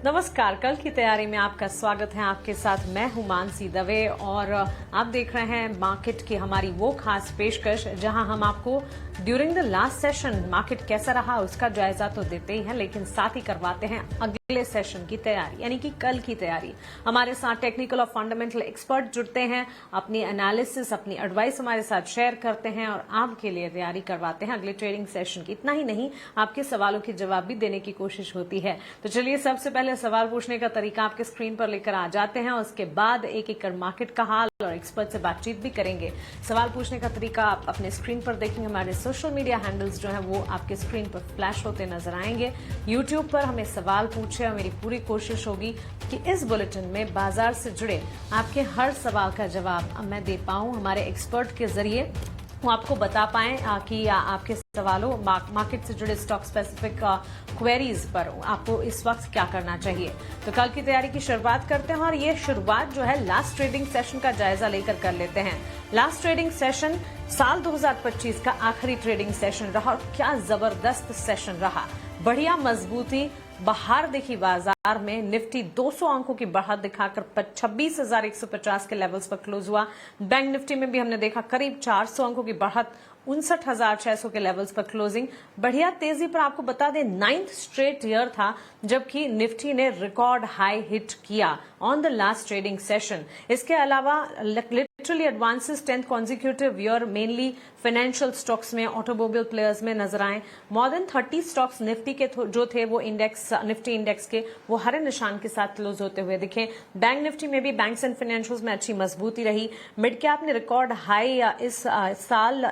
नमस्कार, कल की तैयारी में आपका स्वागत है। आपके साथ मैं हूं मानसी दवे और आप देख रहे हैं मार्केट की हमारी वो खास पेशकश जहां हम आपको during the last session market कैसा रहा उसका जायजा तो देते ही हैं, लेकिन साथ ही करवाते हैं अगले सेशन की तैयारी यानी कि कल की तैयारी। हमारे साथ टेक्निकल और फंडामेंटल एक्सपर्ट जुड़ते हैं, अपनी एनालिसिस अपनी एडवाइस हमारे साथ शेयर करते हैं और आपके लिए तैयारी करवाते हैं अगले ट्रेडिंग सेशन की। इतना ही नहीं, आपके सवालों के जवाब भी देने की कोशिश होती है। तो चलिए सबसे पहले सवाल पूछने का तरीका आपके स्क्रीन पर लेकर आ जाते हैं, उसके बाद एक एक कर मार्केट का हाल और एक्सपर्ट से बातचीत भी करेंगे। सवाल पूछने का तरीका आप अपने स्क्रीन पर देखेंगे, हमारे सोशल मीडिया हैंडल्स जो है वो आपके स्क्रीन पर फ्लैश होते नजर आएंगे। यूट्यूब पर हमें सवाल पूछे और मेरी पूरी कोशिश होगी कि इस बुलेटिन में बाजार से जुड़े आपके हर सवाल का जवाब मैं दे पाऊं, हमारे एक्सपर्ट के जरिए वो आपको बता पाएं कि आपके सवालों मार्केट से जुड़े स्टॉक स्पेसिफिक क्वेरीज पर आपको इस वक्त क्या करना चाहिए। तो कल की तैयारी की शुरुआत करते हैं और ये शुरुआत जो है लास्ट ट्रेडिंग सेशन का जायजा लेकर कर लेते हैं। लास्ट ट्रेडिंग सेशन साल 2025 का आखिरी ट्रेडिंग सेशन रहा और क्या जबरदस्त सेशन रहा। बढ़िया मजबूती बाहर देखी बाजार में। निफ्टी 200 अंकों की बढ़त दिखाकर 26,150 के लेवल्स पर क्लोज हुआ। बैंक निफ्टी में भी हमने देखा करीब 400 अंकों की बढ़त, 59,600 के लेवल्स पर क्लोजिंग। बढ़िया तेजी पर आपको बता दें 9th स्ट्रेट ईयर था जबकि निफ्टी ने रिकॉर्ड हाई हिट किया on the last trading session. इसके अलावा literally advances 10th consecutive year mainly financial stocks में, ऑटोमोबाइल प्लेयर्स में नजर आए। मोर देन 30 स्टॉक्स निफ्टी के जो थे वो निफ्टी इंडेक्स के वो हरे निशान के साथ क्लोज होते हुए दिखे। बैंक निफ्टी में भी बैंक्स एंड फाइनेंशियल्स में अच्छी मजबूती रही। मिड कैप ने रिकॉर्ड हाई इस साल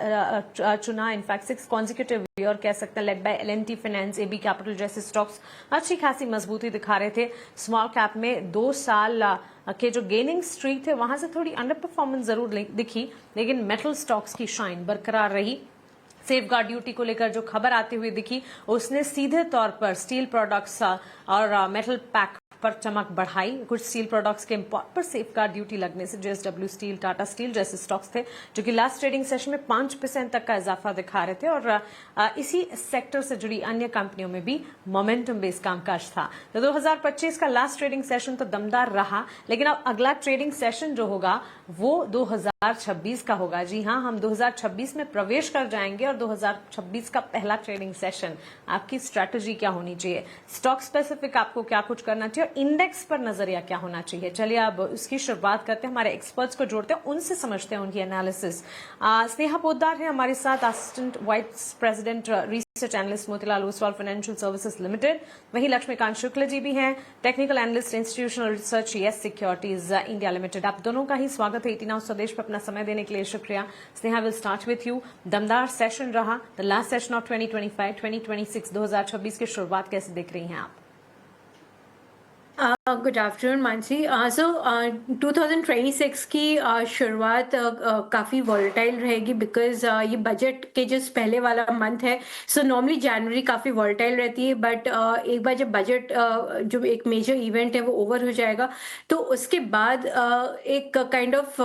चुना, इनफैक्ट 6 कॉन्जिक्यूटिव ईयर कह सकते हैं, led by L and T finance, AB capital जैसे स्टॉक्स अच्छी खासी मजबूती दिखा रहे थे। स्मॉल कैप में 2 साल के जो गेनिंग स्ट्रीक थे वहां से थोड़ी अंडर परफॉर्मेंस जरूर दिखी, लेकिन मेटल स्टॉक्स की शाइन बरकरार रही। सेफ गार्ड ड्यूटी को लेकर जो खबर आती हुई दिखी उसने सीधे तौर पर स्टील प्रोडक्ट्स और मेटल पैक पर चमक बढ़ाई। कुछ स्टील प्रोडक्ट्स के इंपोर्ट पर सेफ गार्ड ड्यूटी लगने से जेएसडब्ल्यू स्टील, टाटा स्टील जैसे स्टॉक्स थे जो कि लास्ट ट्रेडिंग सेशन में 5% तक का इजाफा दिखा रहे थे और इसी सेक्टर से जुड़ी अन्य कंपनियों में भी मोमेंटम बेस्ड कामकाज था। तो 2025 का लास्ट ट्रेडिंग सेशन तो दमदार रहा, लेकिन अब अगला ट्रेडिंग सेशन जो होगा वो 2026 का होगा। जी हाँ, हम 2026 में प्रवेश कर जाएंगे और 2026 का पहला ट्रेडिंग सेशन। आपकी स्ट्रैटेजी क्या होनी चाहिए, स्टॉक स्पेसिफिक आपको क्या कुछ करना चाहिए, इंडेक्स पर नजरिया क्या होना चाहिए। चलिए अब इसकी शुरुआत करते हैं, हमारे एक्सपर्ट्स को जोड़ते हैं, उनसे समझते हैं उनकी एनालिसिस। स्नेहा पोद्दार है हमारे साथ, assistant vice president research analyst Motilal Oswal financial services limited. वहीं लक्ष्मीकांत शुक्ल जी भी हैं, technical analyst institutional research yes securities India limited. आप दोनों का ही स्वागत है 89 स्वदेश पर अपना समय देने के लिए शुक्रिया। Sneha, will start with you. दमदार सेशन रहा, द लास्ट सेशन ऑफ 2025 2026 की शुरुआत कैसे देख रही हैं आप? Good afternoon Mansi. सो 2026 की शुरुआत काफ़ी वॉलेटाइल रहेगी बिकॉज ये बजट के जो पहले वाला मंथ है। सो नॉर्मली जनवरी काफ़ी वॉलेटाइल रहती है, बट एक बार जब बजट जो एक मेजर इवेंट है वो ओवर हो जाएगा तो उसके बाद एक काइंड ऑफ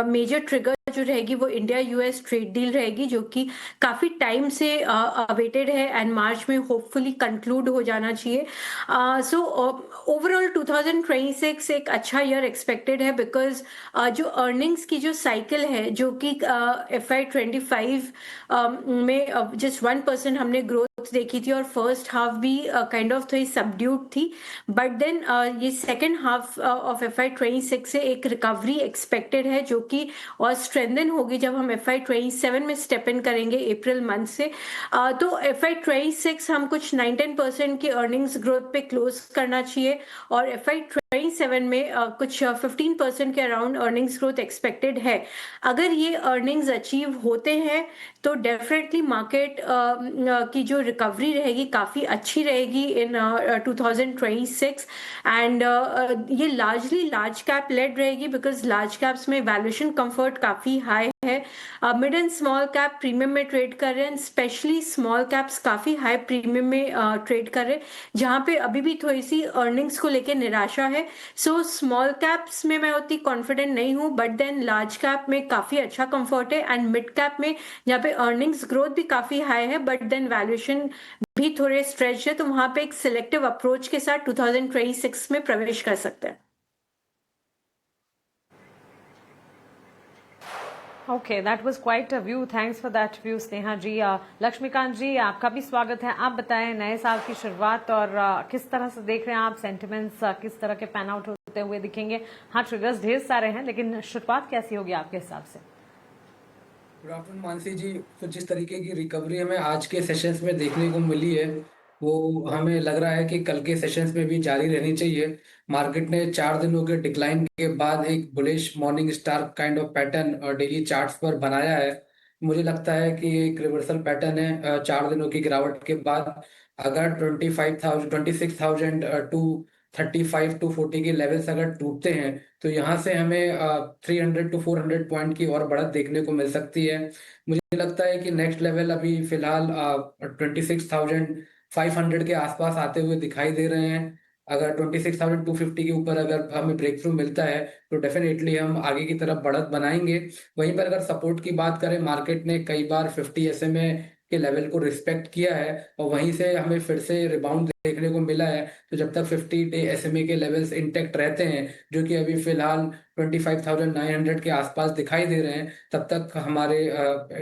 मेजर ट्रिगर जो रहेगी वो इंडिया यूएस ट्रेड डील रहेगी जो कि काफ़ी टाइम से अवेटेड है एंड मार्च में होपफुली कंक्लूड हो जाना चाहिए। सो ओवरऑल 2026 एक अच्छा ईयर एक्सपेक्टेड है बिकॉज जो अर्निंग्स की जो साइकिल है जो कि FY25 में जस्ट 1% हमने ग्रोथ देखी थी और फर्स्ट हाफ भी काइंड ऑफ थोड़ी सबड्यूड थी, बट देन ये सेकेंड हाफ ऑफ FY26 से एक रिकवरी एक्सपेक्टेड है जो कि और स्ट्रेंथन होगी जब हम FY27 में स्टेप इन करेंगे अप्रैल मंथ से। तो FY26 हम कुछ 9-10% की अर्निंग्स ग्रोथ पे क्लोज करना चाहिए और FY27 में कुछ 15% के अराउंड अर्निंग्स ग्रोथ एक्सपेक्टेड है। अगर ये अर्निंग्स अचीव होते हैं तो डेफिनेटली मार्केट की जो रिकवरी रहेगी काफ़ी अच्छी रहेगी इन 2026 एंड ये लार्जली लार्ज कैप लेड रहेगी बिकॉज लार्ज कैप्स में वैल्यूएशन कंफर्ट काफ़ी हाई है। Mid and small cap premium में ट्रेड कर रहे हैं, स्पेशली स्मॉल कैप्स काफी हाई प्रीमियम में ट्रेड कर रहे हैं, जहां पे अभी भी थोड़ी सी अर्निंग्स को लेकर निराशा है। सो स्मॉल कैप्स में मैं उतनी कॉन्फिडेंट नहीं हूं, बट देन लार्ज कैप में काफी अच्छा कंफर्ट है, एंड मिड कैप में जहाँ पे अर्निंग्स ग्रोथ भी काफी हाई है बट देन वैल्यूएशन भी थोड़े स्ट्रेच है, तो वहां पे एक सिलेक्टिव अप्रोच के साथ 2026 में प्रवेश कर सकते हैं। Okay, that was quite a view. Thanks for that view Sneha ji. Laxmikant ji, आपका भी स्वागत है। आप बताएं नए साल की शुरुआत और किस तरह से देख रहे हैं आप, सेंटिमेंट्स किस तरह के पैन आउट होते हुए दिखेंगे। हाँ, ट्रिगर्स ढेर सारे हैं, लेकिन शुरुआत कैसी होगी आपके हिसाब से? गुड आफ्टरनून मानसी जी। तो जिस तरीके की रिकवरी हमें आज के सेशंस में देखने को मिली है, वो हमें लग रहा है कि कल के सेशंस में भी जारी रहनी चाहिए। मार्केट ने 4 दिनों के डिक्लाइन के बाद एक bullish morning star kind of pattern turn daily charts पर बनाया है। मुझे लगता है कि ये एक रिवर्सल पैटर्न है 4 दिनों की गिरावट के बाद। अगर 26,000 टू 35 to 40 के लेवल्स अगर टूटते हैं, तो यहाँ से हमें 300 to 400 पॉइंट की और बढ़त देखने को मिल सकती है। मुझे लगता है कि नेक्स्ट लेवल अभी फिलहाल 26,500 के आसपास आते हुए दिखाई दे रहे हैं। अगर 26,250 के ऊपर अगर हमें ब्रेक थ्रू मिलता है, तो डेफिनेटली हम आगे की तरफ बढ़त बनाएंगे। वहीं पर अगर सपोर्ट की बात करें, मार्केट ने कई बार 50 SMA के लेवल को रिस्पेक्ट किया है और वहीं से हमें फिर से रिबाउंड देखने को मिला है। तो जब तक 50 डे SMA के लेवल्स इंटेक्ट रहते हैं, जो कि अभी फिलहाल 25,900 के आसपास दिखाई दे रहे हैं, तब तक हमारे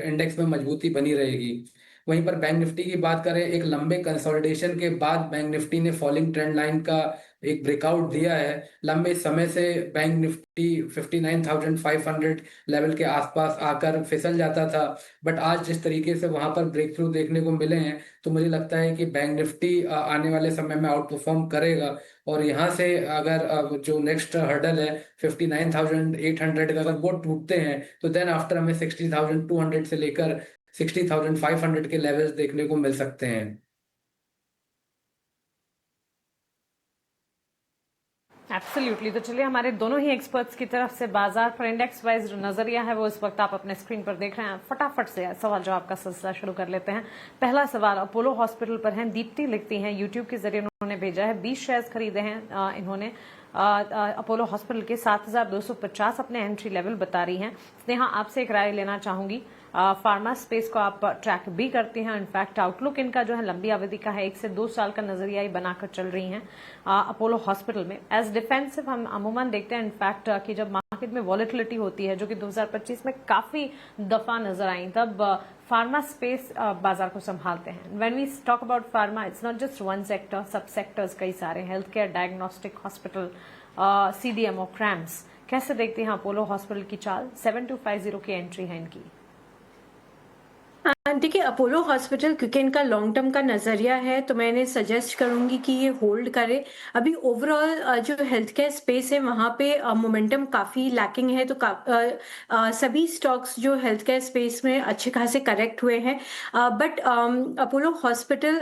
इंडेक्स में मजबूती बनी रहेगी। वहीं पर बैंक निफ्टी की बात करें, एक लंबे कंसोलिडेशन के बाद बैंक निफ्टी ने फॉलिंग ट्रेंड लाइन का एक ब्रेकआउट दिया है। लंबे समय से बैंक निफ्टी 59,500 लेवल के आसपास आकर फिसल जाता था, बट आज जिस तरीके से वहां पर ब्रेक थ्रू देखने को मिले हैं, तो मुझे लगता है कि बैंक निफ्टी आने वाले समय में आउट परफॉर्म करेगा। और यहाँ से अगर जो नेक्स्ट हर्डल है 59,800 का, अगर वो टूटते हैं, तो देन आफ्टर हमें 60,200 से लेकर 60,500 के लेवल्स देखने को मिल सकते हैं। एब्सोल्युटली। तो चलिए, हमारे दोनों ही एक्सपर्ट्स की तरफ से बाजार पर इंडेक्स वाइज जो नजरिया है वो इस वक्त आप अपने स्क्रीन पर देख रहे हैं। फटाफट से सवाल जवाब का सिलसिला शुरू कर लेते हैं। पहला सवाल अपोलो हॉस्पिटल पर है। दीप्ति लिखती हैं, यूट्यूब के जरिए उन्होंने भेजा है, 20 शेयर्स खरीदे हैं इन्होंने अपोलो हॉस्पिटल के। 7,250 अपने एंट्री लेवल बता रही हैं। स्नेहा, आपसे एक राय लेना चाहूंगी। फार्मा स्पेस को आप ट्रैक भी करती हैं, इनफैक्ट आउटलुक इनका जो है लंबी अवधि का है, 1 से 2 साल का नजरिया ही बनाकर चल रही हैं अपोलो हॉस्पिटल में। एज डिफेंसिव हम अमूमन देखते हैं इनफैक्ट कि जब मार्केट में वॉलेटिलिटी होती है, जो कि 2025 में काफी दफा नजर आई, तब फार्मा स्पेस बाजार को संभालते हैं। When we talk about pharma, it's not just one sector, सब सेक्टर्स कई सारे, health care, diagnostic, hospital, CDMO, CRAMS. कैसे देखते हैं अपोलो हॉस्पिटल की चाल? 7250 की एंट्री है इनकी। देखिए, अपोलो हॉस्पिटल क्योंकि इनका लॉन्ग टर्म का नजरिया है, तो मैंने सजेस्ट करूंगी कि ये होल्ड करे। अभी ओवरऑल जो हेल्थ केयर स्पेस है वहां पे मोमेंटम काफी लैकिंग है, तो सभी स्टॉक्स जो हेल्थ केयर स्पेस में अच्छे खासे करेक्ट हुए हैं। बट अपोलो हॉस्पिटल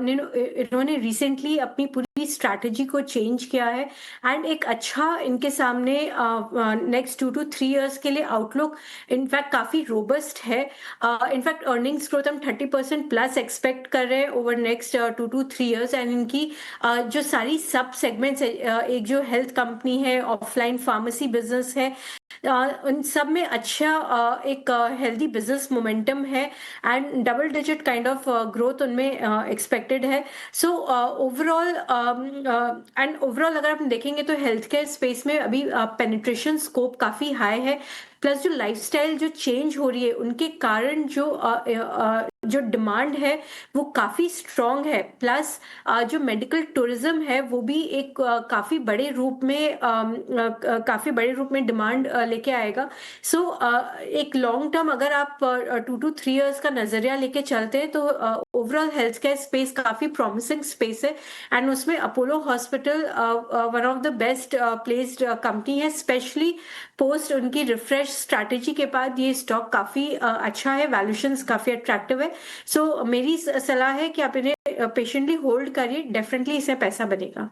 इन्होंने रिसेंटली अपनी पूरी स्ट्रैटेजी को चेंज किया है, एंड एक अच्छा इनके सामने नेक्स्ट 2 to 3 इयर्स के लिए आउटलुक इनफैक्ट काफी रोबस्ट है। इनफैक्ट अर्निंग्स ग्रोथ हम 30% प्लस एक्सपेक्ट कर रहे हैं over next 2 to 3 years, and इनकी जो सारी सब सेगमेंट्स है, एक जो हेल्थ कंपनी है, ऑफलाइन फार्मेसी बिजनेस है, उन सब में अच्छा एक हेल्दी बिजनेस मोमेंटम है, and double digit kind of growth उनमें एक्सपेक्टेड है। सो ओवरऑल अगर आप देखेंगे तो हेल्थ केयर स्पेस में अभी पेनिट्रेशन स्कोप काफी हाई है, प्लस जो लाइफस्टाइल जो चेंज हो रही है उनके कारण जो डिमांड है वो काफी स्ट्रांग है, प्लस जो मेडिकल टूरिज्म है वो भी एक काफी बड़े रूप में डिमांड लेके आएगा। सो एक लॉन्ग टर्म अगर आप 2 to 3 इयर्स का नजरिया लेके चलते हैं, तो ओवरऑल हेल्थ केयर स्पेस काफी प्रॉमिसिंग स्पेस है, एंड उसमें Apollo hospital one of the best placed company है, स्पेशली पोस्ट उनकी रिफ्रेश स्ट्रैटेजी के बाद ये स्टॉक काफी अच्छा है, वैल्यूएशंस काफी अट्रैक्टिव है। सो मेरी सलाह है कि आप इन्हें पेशेंटली होल्ड करिए, डेफिनेटली इससे पैसा बनेगा।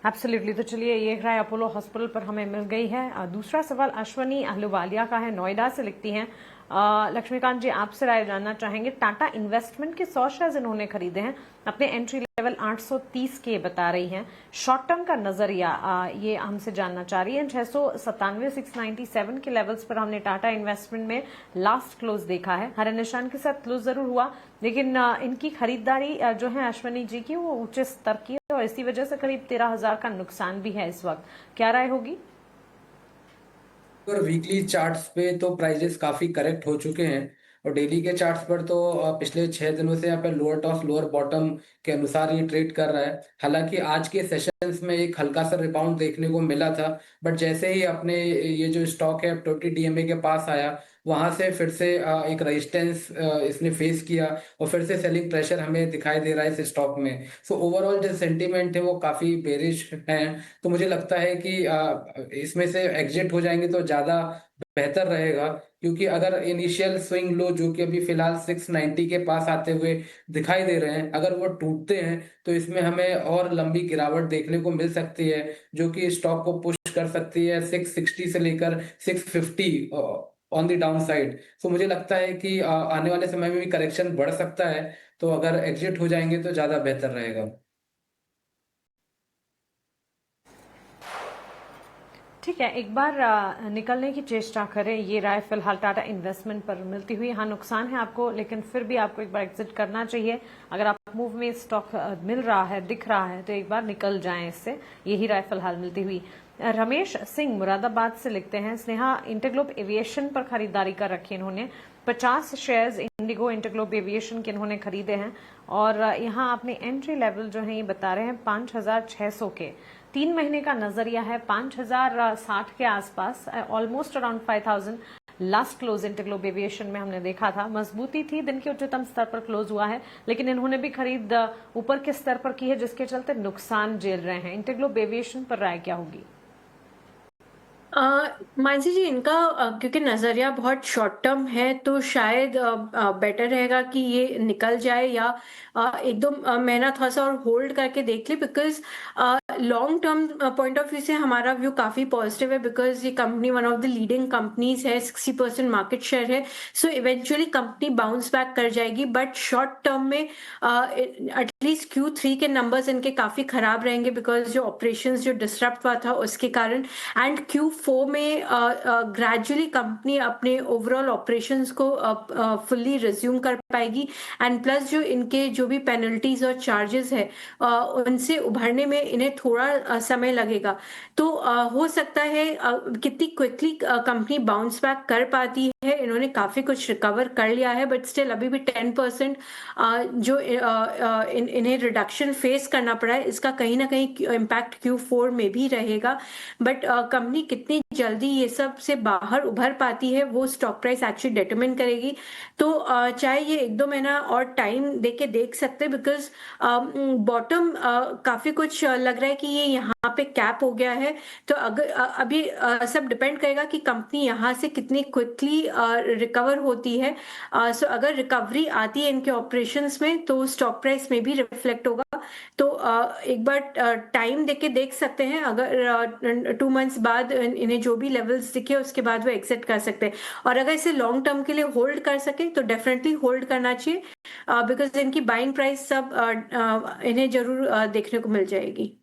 एब्सोल्युटली। तो चलिए, ये राय अपोलो हॉस्पिटल पर हमें मिल गई है। दूसरा सवाल अश्वनी अहलुवालिया का है, नोएडा से लिखती हैं। लक्ष्मीकांत जी, आपसे राय जानना चाहेंगे। टाटा इन्वेस्टमेंट के 100 शेयर इन्होंने खरीदे हैं, अपने एंट्री लेवल 830 के बता रही हैं। शॉर्ट टर्म का नजरिया ये हमसे जानना चाह रही है। 697 697 के लेवल्स पर हमने टाटा इन्वेस्टमेंट में लास्ट क्लोज देखा है। हरे निशान के साथ क्लोज जरूर हुआ, लेकिन इनकी खरीदारी जो है अश्वनी जी की, वो ऊंचे स्तर की है और इसी वजह से करीब 13,000 का नुकसान भी है इस वक्त। क्या राय होगी? और वीकली चार्ट्स पे तो प्राइजेस काफी करेक्ट हो चुके हैं, और डेली के चार्ट्स पर तो पिछले 6 दिनों से यहाँ पे लोअर टॉप लोअर बॉटम के अनुसार ये ट्रेड कर रहा है। हालांकि आज के सेशंस में एक हल्का सा रिबाउंड देखने को मिला था, बट जैसे ही अपने ये जो स्टॉक है 20 डीएमए के पास आया, वहां से फिर से एक रेजिस्टेंस इसने फेस किया, और फिर से सेलिंग प्रेशर हमें दिखाई दे रहा है इस स्टॉक में। सो ओवरऑल जो सेंटीमेंट है वो काफी बेरिश है। तो मुझे लगता है कि इसमें से एग्जिट हो जाएंगे तो ज्यादा बेहतर रहेगा, क्योंकि अगर इनिशियल स्विंग लो जो कि अभी फिलहाल 690 के पास आते हुए दिखाई दे रहे हैं, अगर वो टूटते हैं तो इसमें हमें और लंबी गिरावट देखने को मिल सकती है, जो कि स्टॉक को पुश कर सकती है 660 से लेकर 650 ऑन द डाउन साइड। सो मुझे लगता है कि आने वाले समय में भी करेक्शन बढ़ सकता है, तो अगर एग्जिट हो जाएंगे तो ज्यादा बेहतर रहेगा। ठीक है, एक बार निकलने की चेष्टा करें। ये राय फिलहाल टाटा इन्वेस्टमेंट पर मिलती हुई। हाँ, नुकसान है आपको, लेकिन फिर भी आपको एक बार एग्जिट करना चाहिए। अगर आप मूव में स्टॉक मिल रहा है, दिख रहा है, तो एक बार निकल जाएं इससे। यही राय फिलहाल मिलती हुई। रमेश सिंह मुरादाबाद से लिखते हैं, स्नेहा इंटरग्लोब एविएशन पर खरीदारी कर रखी इन्होंने। 50 शेयर्स इंडिगो इंटरग्लोब एविएशन के इन्होंने खरीदे हैं, और यहाँ अपने एंट्री लेवल जो है ये बता रहे हैं 5,600 के। 3 महीने का नजरिया है 5,060 के आसपास, almost around 5,000। Last close InterGlobe aviation में हमने देखा था, मजबूती थी, दिन के उच्चतम स्तर पर क्लोज हुआ है, लेकिन इन्होंने भी खरीद ऊपर के स्तर पर की है, जिसके चलते नुकसान झेल रहे हैं। इंटरग्लोब एविएशन पर राय क्या होगी? मानसी जी, इनका क्योंकि नजरिया बहुत शॉर्ट टर्म है, तो शायद बेटर रहेगा कि ये निकल जाए, या एक दो महीना थोड़ा सा और होल्ड करके देख ले, because long term point of view से हमारा व्यू काफी पॉजिटिव है, बिकॉज ये company one of the leading companies है, 60% मार्केट शेयर है। So eventually company bounce back कर जाएगी, बट शॉर्ट टर्म में एटलीस्ट Q3 के नंबर्स इनके काफी खराब रहेंगे, बिकॉज जो ऑपरेशंस जो डिस्टर्ब हुआ था उसके कारण। एंड Q4 में ग्रेजुअली कंपनी अपने ओवरऑल ऑपरेशंस को फुल्ली रिज्यूम कर पाएगी, एंड प्लस जो इनके जो भी पेनल्टीज और चार्जेस है उनसे उभरने में इन्हें थोड़ा समय लगेगा। तो हो सकता है कितनी क्विकली कंपनी बाउंस बैक कर पाती है। इन्होंने काफी कुछ रिकवर कर लिया है, बट स्टिल अभी भी 10% जो इन्हें रिडक्शन फेस करना पड़ा है, इसका कहीं ना कहीं इम्पैक्ट Q4 में भी रहेगा। बट कंपनी कितनी जल्दी ये सब से बाहर उभर पाती है वो स्टॉक प्राइस एक्चुअली डिटरमिन करेगी। तो चाहे ये 1-2 महीना और टाइम देके देख सकते हैं, बिकॉज बॉटम काफी कुछ लग रहा है कि ये यहाँ पे कैप हो गया है। तो अगर अभी सब डिपेंड करेगा कि कंपनी यहाँ से कितनी क्विकली रिकवर होती है। सो अगर रिकवरी आती है इनके ऑपरेशंस में, तो स्टॉक प्राइस में भी रिफ्लेक्ट होगा। तो एक बार टाइम देके देख सकते हैं, अगर 2 मंथ्स बाद इन्हें जो भी लेवल्स दिखे उसके बाद वो एग्जिट कर सकते हैं। और अगर इसे लॉन्ग टर्म के लिए होल्ड कर सके तो डेफिनेटली होल्ड करना चाहिए, बिकॉज इनकी बाइंग प्राइस सब इन्हें जरूर देखने को मिल जाएगी।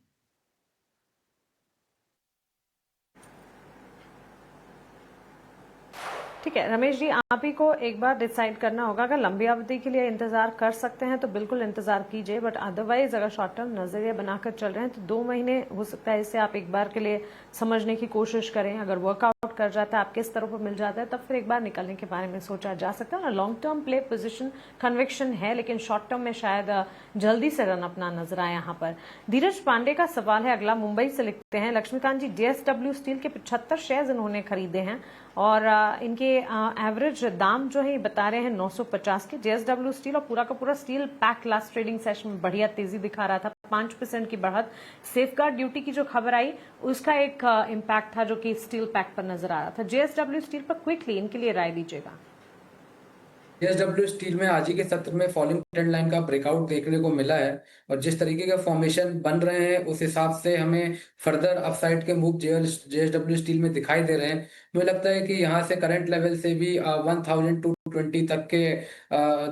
ठीक है रमेश जी, आप ही को एक बार डिसाइड करना होगा। अगर लंबी अवधि के लिए इंतजार कर सकते हैं तो बिल्कुल इंतजार कीजिए, बट अदरवाइज अगर शॉर्ट टर्म नजरिया बनाकर चल रहे हैं तो 2 महीने हो सकता है, इसे आप एक बार के लिए समझने की कोशिश करें। अगर वर्कआउट कर जाता है, आपके स्तरों पर मिल जाता है, तब फिर एक बार निकलने के बारे में सोचा जा सकता है। Long term play position conviction है, लेकिन शॉर्ट टर्म में शायद जल्दी से रन अपना नजर आए। यहाँ पर धीरज पांडे का सवाल है अगला, मुंबई से लिखते हैं, लक्ष्मीकांत जी JSW स्टील के 75 शेयर इन्होंने खरीदे हैं, और इनके एवरेज दाम जो है बता रहे हैं 950 के। JSW स्टील और पूरा का पूरा steel pack last trading session में बढ़िया तेजी दिखा रहा था, 5% की बढ़त। सेफगार्ड ड्यूटी की जो खबर आई उसका एक इम्पैक्ट था जो कि स्टील पैक पर नजर आ रहा था। JSW स्टील पर क्विकली इनके लिए राय दीजिएगा। जेएसडब्ल्यू स्टील में आज ही के सत्र में फॉलिंग ट्रेंड लाइन का ब्रेकआउट देखने को मिला है और जिस तरीके के फॉर्मेशन बन रहे हैं उस हिसाब से हमें फर्दर अपसाइड के मूव जेएसडब्ल्यू स्टील में दिखाई दे रहे हैं। मुझे लगता है कि यहाँ से करंट लेवल से भी 1220 तक के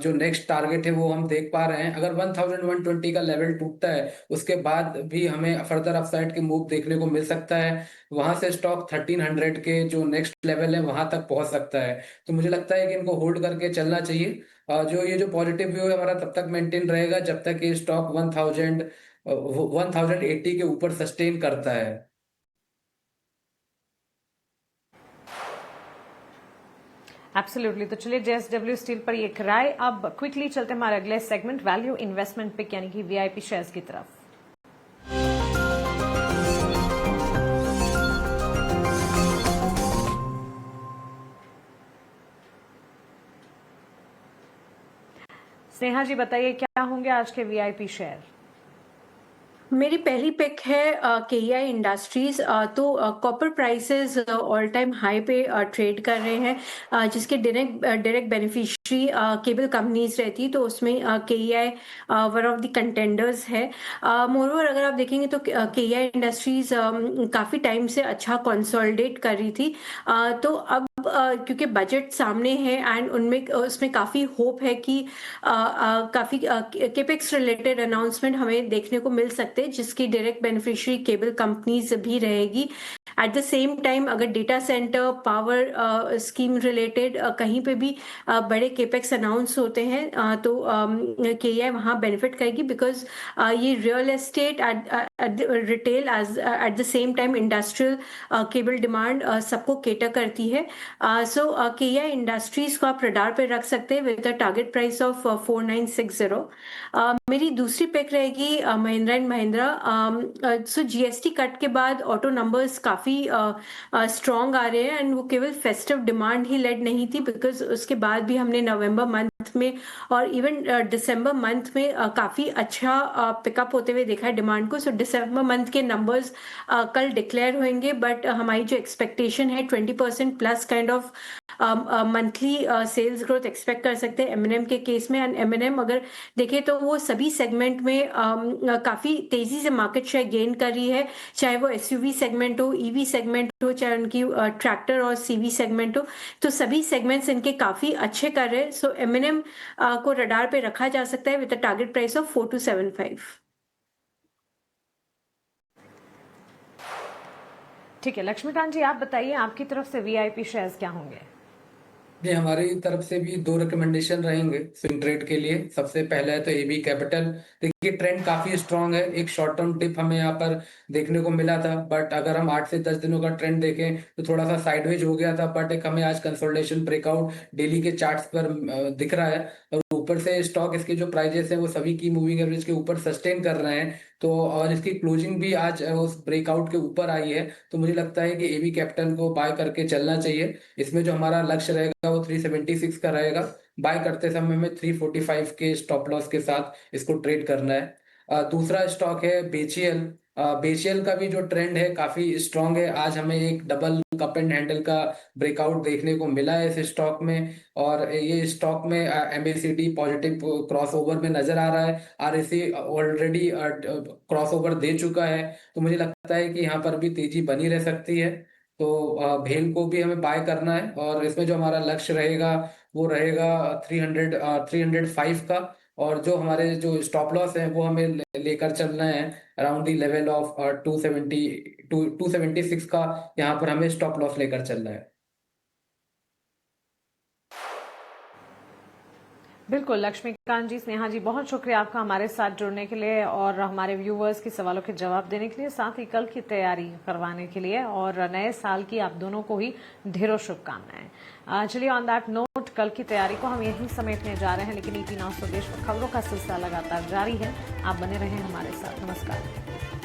जो नेक्स्ट टारगेट है वो हम देख पा रहे हैं। अगर 1120 का लेवल टूटता है उसके बाद भी हमें फर्दर अपसाइड के मूव देखने को मिल सकता है। वहां से स्टॉक 1300 के जो नेक्स्ट लेवल है वहां तक पहुंच सकता है। तो मुझे लगता है कि इनको होल्ड करके चलना चाहिए। जो ये जो पॉजिटिव व्यू है हमारा तब तक मेंटेन रहेगा जब तक ये स्टॉक 1080 के ऊपर सस्टेन करता है। एब्सोल्युटली। तो चलिए जेएसडब्ल्यू स्टील पर ये राय। अब क्विकली चलते हैं हमारे अगले सेगमेंट वैल्यू इन्वेस्टमेंट पिक यानी कि वीआईपी शेयर्स की तरफ। स्नेहा जी बताइए क्या होंगे आज के वीआईपी शेयर? मेरी पहली पिक है केईआई इंडस्ट्रीज। तो copper prices all time high पे ट्रेड कर रहे हैं, जिसके डायरेक्ट बेनिफिशियरी केबल कंपनीज रहती, तो उसमें KEI one of the contenders है। मोरओवर अगर आप देखेंगे तो केईआई इंडस्ट्रीज काफ़ी टाइम से अच्छा कंसोलिडेट कर रही थी। तो अब क्योंकि बजट सामने है एंड उनमें उसमें काफ़ी होप है कि काफ़ी केपेक्स रिलेटेड अनाउंसमेंट हमें देखने को मिल सकते हैं, जिसकी डायरेक्ट बेनिफिशियरी केबल कंपनीज भी रहेगी। एट द सेम टाइम अगर data centre power scheme related कहीं पे भी बड़े केपेक्स अनाउंस होते हैं, तो केईआई वहाँ बेनिफिट करेगी, बिकॉज ये real estate retail at the same time industrial cable demand सबको केटर करती है। सो केईआई इंडस्ट्रीज को आप रडार पे रख सकते हैं with a target price of 4960। मेरी दूसरी पिक रहेगी Mahindra and Mahindra. So GST cut के बाद ऑटो नंबर्स काफ़ी स्ट्रॉन्ग आ रहे हैं एंड वो केवल फेस्टिव डिमांड ही लेड नहीं थी, बिकॉज उसके बाद भी हमने नवंबर मंथ में और इवन दिसंबर मंथ में काफ़ी अच्छा पिकअप होते हुए देखा है डिमांड को। सो दिसंबर मंथ के नंबर्स कल डिक्लेयर होंगे, बट हमारी जो एक्सपेक्टेशन है 20% plus kind of monthly sales growth expect कर सकते हैं एमएनएम के केस में। एंड एमएनएम अगर देखें तो वो सभी सेगमेंट में काफ़ी तेज़ी से मार्केट शेयर गेन कर रही है, चाहे वो एसयूवी सेगमेंट हो, ईवी सेगमेंट हो, चाहे उनकी ट्रैक्टर और सीवी सेगमेंट हो, तो सभी सेगमेंट्स इनके काफ़ी अच्छे कर रहे हैं। सो एमएनएम को रडार पे रखा जा सकता है with a target price of 4275। ठीक है लक्ष्मीकांत जी, आप बताइए आपकी तरफ से वीआईपी शेयर्स क्या होंगे? जी हमारी तरफ से भी दो रिकमेंडेशन रहेंगे स्विंग ट्रेड के लिए। सबसे पहला है तो एबी कैपिटल। देखिए ट्रेंड काफी स्ट्रांग है, एक शॉर्ट टर्म डिप हमें यहाँ पर देखने को मिला था, बट अगर हम 8 से 10 दिनों का ट्रेंड देखें तो थोड़ा सा साइडवेज हो गया था, बट एक हमें आज कंसोलिडेशन ब्रेकआउट डेली के चार्ट्स पर दिख रहा है। और ऊपर से स्टॉक इसके जो प्राइजेस है वो सभी की मूविंग एवरेज के ऊपर सस्टेन कर रहे हैं। तो और इसकी क्लोजिंग भी आज उस ब्रेकआउट के ऊपर आई है, तो मुझे लगता है कि एबी कैपिटल को बाय करके चलना चाहिए। इसमें जो हमारा लक्ष्य रहेगा वो 376 का रहेगा। बाय करते समय में 345 के स्टॉप लॉस के साथ इसको ट्रेड करना है। दूसरा स्टॉक है बीएचईएल। बीएचईएल का भी जो ट्रेंड है काफी स्ट्रांग है। आज हमें एक डबल कप एंड हैंडल का ब्रेकआउट देखने को मिला है इस स्टॉक में, और ये स्टॉक में एमएसीडी पॉजिटिव क्रॉसओवर में नजर आ रहा है। आरएससी ऑलरेडी क्रॉसओवर दे चुका है, तो मुझे लगता है कि यहाँ पर भी तेजी बनी रह सकती है। तो भेल को भी हमें बाय करना है, और इसमें जो हमारा लक्ष्य रहेगा वो रहेगा 305 का। और जो हमारे जो स्टॉप लॉस है वो हमें लेकर चलना है अराउंड द लेवल ऑफ 276 का। यहाँ पर हमें स्टॉप लॉस लेकर चलना है। बिल्कुल लक्ष्मीकांत जी, स्नेहा जी, बहुत शुक्रिया आपका हमारे साथ जुड़ने के लिए और हमारे व्यूअर्स के सवालों के जवाब देने के लिए, साथ ही कल की तैयारी करवाने के लिए, और नए साल की आप दोनों को ही ढेरों शुभकामनाएं। चलिए ऑन दैट नोट कल की तैयारी को हम यहीं समेटने जा रहे हैं, लेकिन ईटी नाउ स्वदेश पर खबरों का सिलसिला लगातार जारी है। आप बने रहें हमारे साथ। नमस्कार।